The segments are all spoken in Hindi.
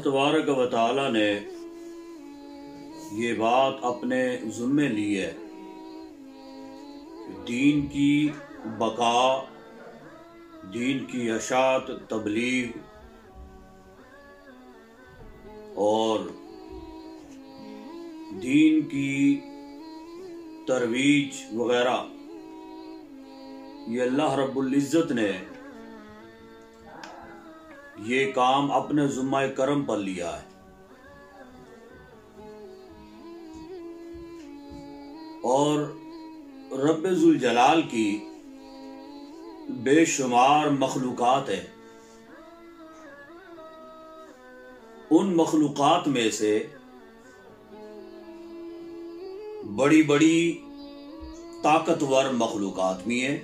तबारक व तआला ने ये बात अपने ज़िम्मे ली है, दीन की बका, दीन की अशात तबलीग और दीन की तरवीज वगैरह, ये अल्लाह रब्बुल इज़्ज़त ने ये काम अपने ज़िम्मा करम पर लिया है। और रब्बे ज़ुल जलाल की बेशुमार मखलूक़ात है। उन मखलूक़ात में से बड़ी बड़ी ताकतवर मखलूक़ात भी हैं।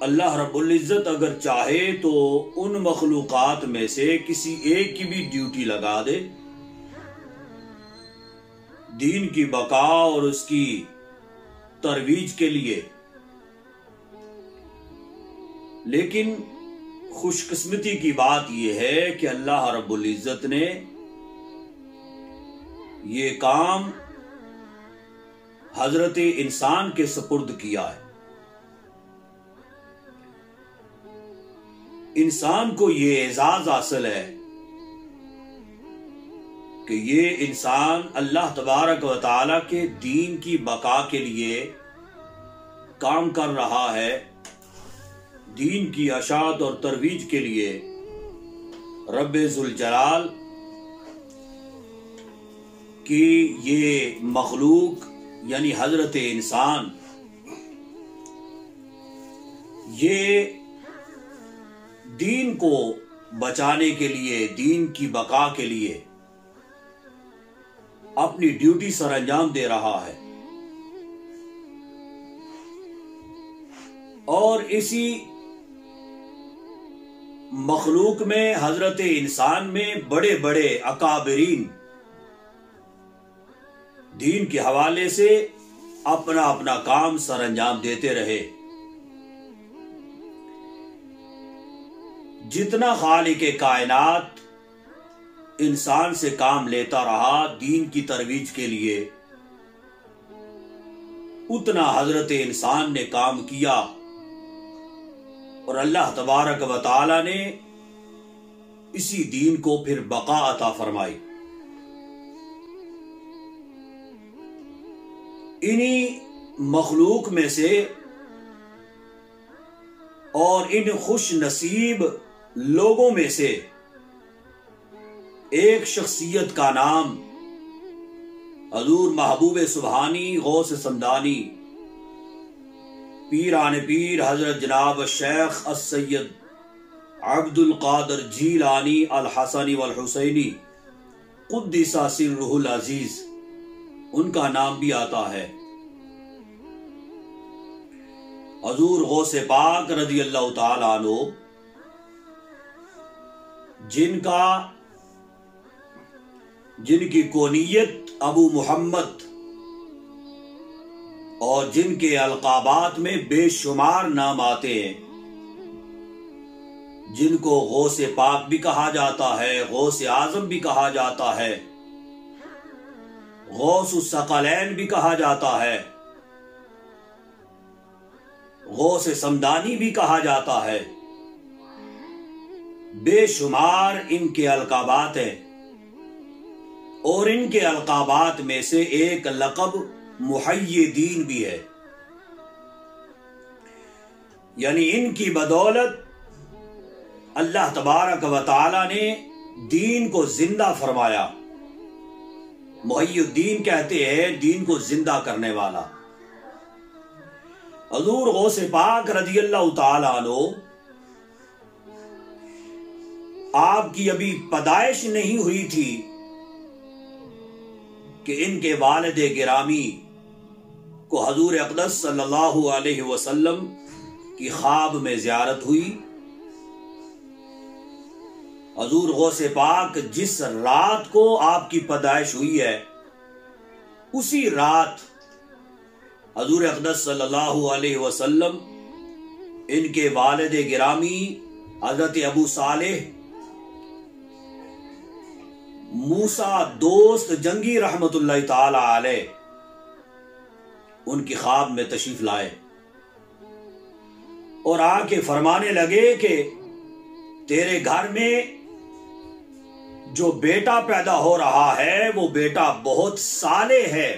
अल्लाह रब्बुल इज़्ज़त अगर चाहे तो उन मखलूक़ात में से किसी एक की भी ड्यूटी लगा दे, दीन की बका और उसकी तरवीज के लिए। लेकिन खुशकिस्मती की बात यह है कि अल्लाह रब्बुल इज़्ज़त ने ये काम हजरत इंसान के सुपुर्द किया है। इंसान को ये एजाज हासिल है कि ये इंसान अल्लाह तबारक व तआला के दीन की बका के लिए काम कर रहा है, दीन की अशात और तरवीज के लिए। रब्बे ज़ुल जलाल की ये मखलूक यानी हजरत इंसान, ये दीन को बचाने के लिए, दीन की बका के लिए अपनी ड्यूटी सर अंजाम दे रहा है। और इसी मखलूक में, हजरत इंसान में बड़े बड़े अकाबरीन दीन के हवाले से अपना अपना काम सर अंजाम देते रहे। जितना खालिक कायनात इंसान से काम लेता रहा दीन की तरवीज के लिए, उतना हजरत इंसान ने काम किया और अल्लाह तबारक व तआला ने इसी दीन को फिर बका अता फरमाई। इन्हीं मखलूक में से और इन खुश नसीब लोगों में से एक शख्सियत का नाम हजूर महबूब सुबहानी गौस समदानी पीरान पीर हजरत जनाब शेख सैयद अब्दुल कादिर जीलानी अल हसनी वल हुसैनी कुद्दिसा सिर्रुहुल अजीज, उनका नाम भी आता है। हजूर गौसे पाक रज़ी अल्लाह तआला अन्हु, जिनकी कोनियत अबू मोहम्मद और जिनके अलकाबात में बेशुमार नाम आते हैं, जिनको गौसे पाक भी कहा जाता है, गौसे आजम भी कहा जाता है, गौसुस सकलैन भी कहा जाता है, गौसे समदानी भी कहा जाता है। बेशुमार इनके अलकाबात हैं और इनके अलकाबात में से एक लक़ब मुहय्यिदीन भी है। यानी इनकी बदौलत अल्लाह तबारक व तआला ने दीन को जिंदा फरमाया। मुहय्यिदीन कहते हैं दीन को जिंदा करने वाला। हजूर गौसे पाक रज़ी अल्लाह तआला अन्हु, आपकी अभी पैदाइश नहीं हुई थी कि इनके वालिद गिरामी को हजूर अक़दस सल्लल्लाहु अलैहि वसल्लम की ख्वाब में ज़ियारत हुई। हजूर गौसे पाक जिस रात को आपकी पैदाइश हुई है, उसी रात हजूर अक़दस सल्लल्लाहु अलैहि वसल्लम इनके वालिद गिरामी हजरत अबू सालेह मूसा दोस्त जंगी रहमतुल्लाह ताला अलैह उनकी ख्वाब में तशरीफ लाए और आके फरमाने लगे कि तेरे घर में जो बेटा पैदा हो रहा है वो बेटा बहुत साले है।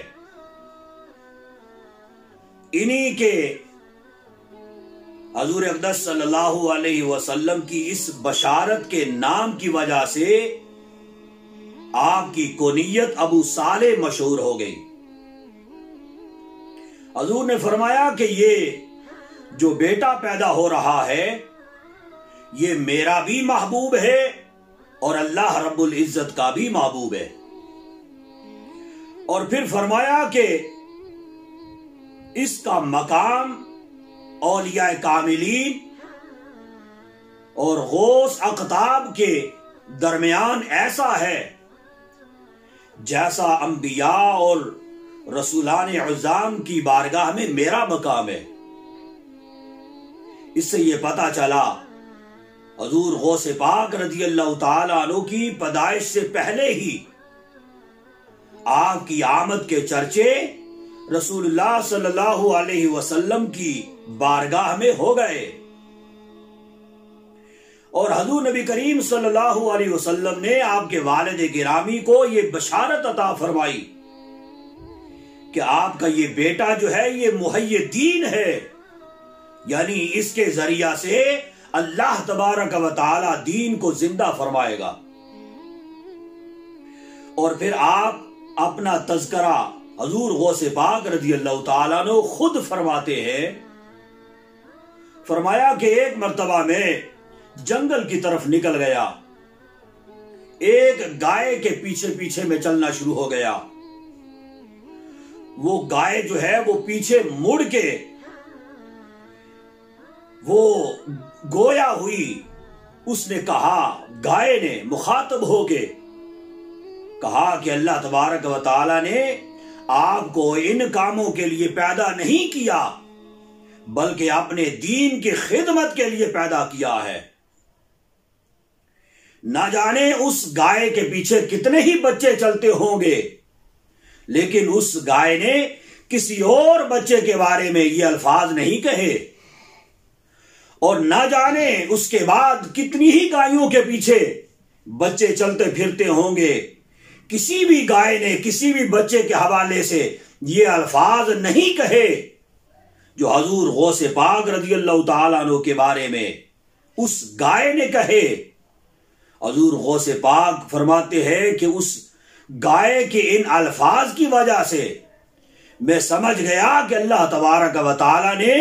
इन्हीं के हजूर अक़दस सल्लल्लाहु अलैहि वसल्लम की इस बशारत के नाम की वजह से आपकी कुनियत अबू साले मशहूर हो गई। हजूर ने फरमाया कि ये जो बेटा पैदा हो रहा है ये मेरा भी महबूब है और अल्लाह रब्बुल इज्जत का भी महबूब है। और फिर फरमाया कि इसका मकाम औलिया कामिलीन और गौस अक़ताब के दरमियान ऐसा है जैसा अंबिया और रसूलान अज़्ज़ाम की बारगाह में मेरा मकाम है। इससे यह पता चला हजूर गौसे पाक रज़ी अल्लाह ताला अन्हु की पैदाइश से पहले ही आपकी आमद के चर्चे रसूलुल्लाह सल्लल्लाहु अलैहि वसल्लम की बारगाह में हो गए और हजूर नबी करीम सल्लल्लाहु अलैहि वसल्लम ने आपके वालिद गिरामी को यह बशारत अता फरमाई कि आपका ये बेटा जो है ये मुहय्यदीन है, यानी इसके जरिया से अल्लाह तबारक व तआला दीन को जिंदा फरमाएगा। और फिर आप अपना तज़किरा हजूर गौसे पाक रज़ी अल्लाह तआला अन्हु खुद फरमाते हैं, फरमाया कि एक मर्तबा में जंगल की तरफ निकल गया, एक गाय के पीछे पीछे में चलना शुरू हो गया। वो गाय जो है वो पीछे मुड़ के वो गोया हुई। उसने कहा, गाय ने मुखातब होके कहा कि अल्लाह तबारक व तआला ने आपको इन कामों के लिए पैदा नहीं किया बल्कि अपने दीन की खिदमत के लिए पैदा किया है। ना जाने उस गाय के पीछे कितने ही बच्चे चलते होंगे, लेकिन उस गाय ने किसी और बच्चे के बारे में ये अल्फाज नहीं कहे। और ना जाने उसके बाद कितनी ही गायों के पीछे बच्चे चलते फिरते होंगे, किसी भी गाय ने किसी भी बच्चे के हवाले से ये अल्फाज नहीं कहे जो हजूर गौसे पाक रज़ी अल्लाह तआला अन्हु के बारे में उस गाय ने कहे। हजूर गौसे पाक फरमाते हैं कि उस गाय के इन अल्फाज की वजह से मैं समझ गया कि अल्लाह तबारक व तआला ने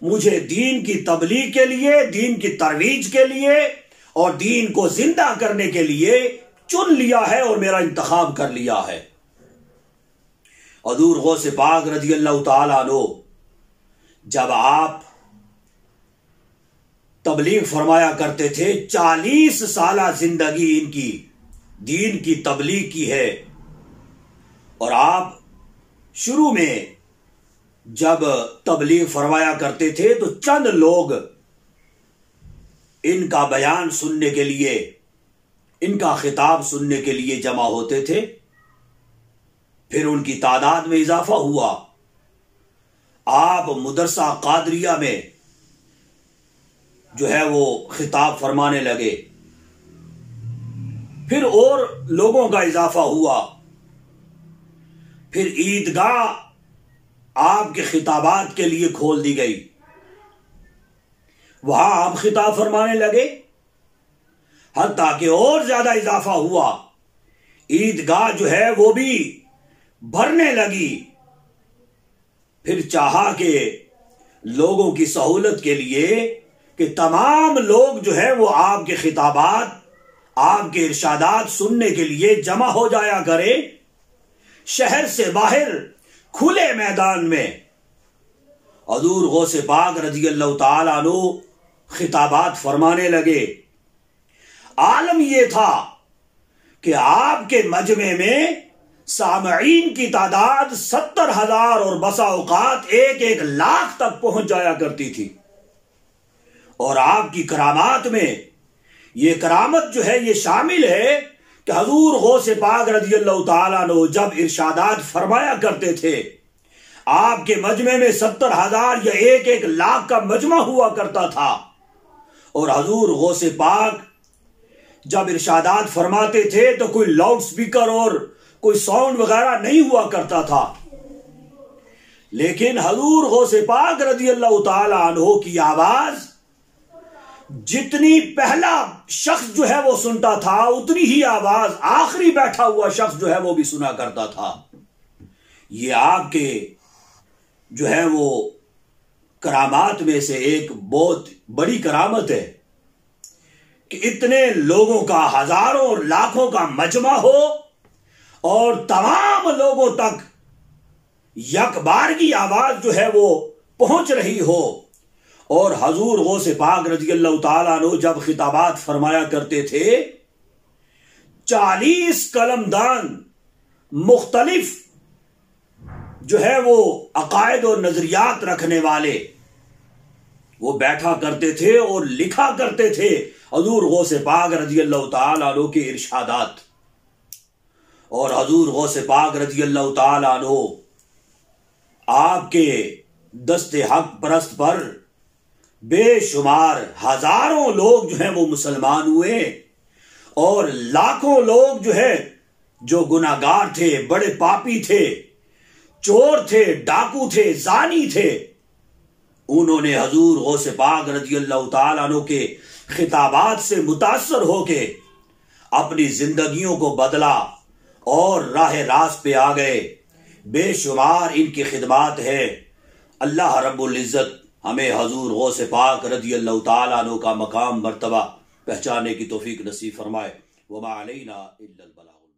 मुझे दीन की तबलीग के लिए, दीन की तरवीज के लिए और दीन को जिंदा करने के लिए चुन लिया है और मेरा इंतखाब कर लिया है। हजूर गौसे पाक रज़ी अल्लाह तआला अन्हु जब आप तबलीग फरमाया करते थे, 40 साल जिंदगी इनकी दीन की तबलीग की है। और आप शुरू में जब तबलीग फरमाया करते थे तो चंद लोग इनका बयान सुनने के लिए, इनका खिताब सुनने के लिए जमा होते थे। फिर उनकी तादाद में इजाफा हुआ। आप मदरसा कादरिया में जो है वो खिताब फरमाने लगे। फिर और लोगों का इजाफा हुआ। फिर ईदगाह आपके खिताबात के लिए खोल दी गई, वहां आप खिताब फरमाने लगे। हत्ता कि और ज्यादा इजाफा हुआ, ईदगाह जो है वो भी भरने लगी। फिर चाहा कि लोगों की सहूलत के लिए कि तमाम लोग जो है वो आपके खिताबात, आपके इरशादात सुनने के लिए जमा हो जाया करे। शहर से बाहर खुले मैदान में हजूर गौसे पाक रज़ी अल्लाह तआला अन्हु खिताबात फरमाने लगे। आलम यह था कि आपके मजमे में सामईन की तादाद 70,000 और बसा औकात 1-1 लाख तक पहुंच जाया करती थी। और आपकी करामात में ये करामत जो है ये शामिल है कि हजूर गौसे पाक रज़ी अल्लाह ताला अन्हु जब इरशादात फरमाया करते थे, आपके मजमे में 70,000 या 1-1 लाख का मजमा हुआ करता था। और हजूर गौसे पाक जब इरशादात फरमाते थे तो कोई लाउड स्पीकर और कोई साउंड वगैरह नहीं हुआ करता था, लेकिन हजूर गौसे पाक रज़ी अल्लाह ताला अन्हु की आवाज जितनी पहला शख्स जो है वो सुनता था, उतनी ही आवाज आखिरी बैठा हुआ शख्स जो है वो भी सुना करता था। ये आपके जो है वो करामात में से एक बहुत बड़ी करामत है कि इतने लोगों का, हजारों और लाखों का मजमा हो और तमाम लोगों तक यकबार की आवाज जो है वो पहुंच रही हो। और हजूर गौसे पाक रज़ी अल्लाह ताला अन्हु जब खिताबात फरमाया करते थे, 40 कलमदान मुख्तलिफ जो है वो अकायद और नजरियात रखने वाले वो बैठा करते थे और लिखा करते थे हजूर गौसे पाक रज़ी अल्लाह ताला अन्हु के इरशादात। और हजूर गौसे पाक रज़ी अल्लाह ताला अन्हु आपके दस्ते हक परस्त पर बेशुमार हजारों लोग जो हैं वो मुसलमान हुए और लाखों लोग जो है जो गुनाहगार थे, बड़े पापी थे, चोर थे, डाकू थे, जानी थे, उन्होंने हजूर गौसे पाक रज़ी अल्लाह ताला अन्हु के खिताबात से मुतासर होके अपनी जिंदगियों को बदला और राह रास्त पे आ गए। बेशुमार इनकी खिदमात है। अल्लाह रब्बुल इज्जत हमें हजूर गौसे पाक रज़ी अल्लाह ताला अन्हु का मकाम मर्तबा पहचाने की तौफीक नसीब फरमाए। वमा अलैना इल्लल बलाग।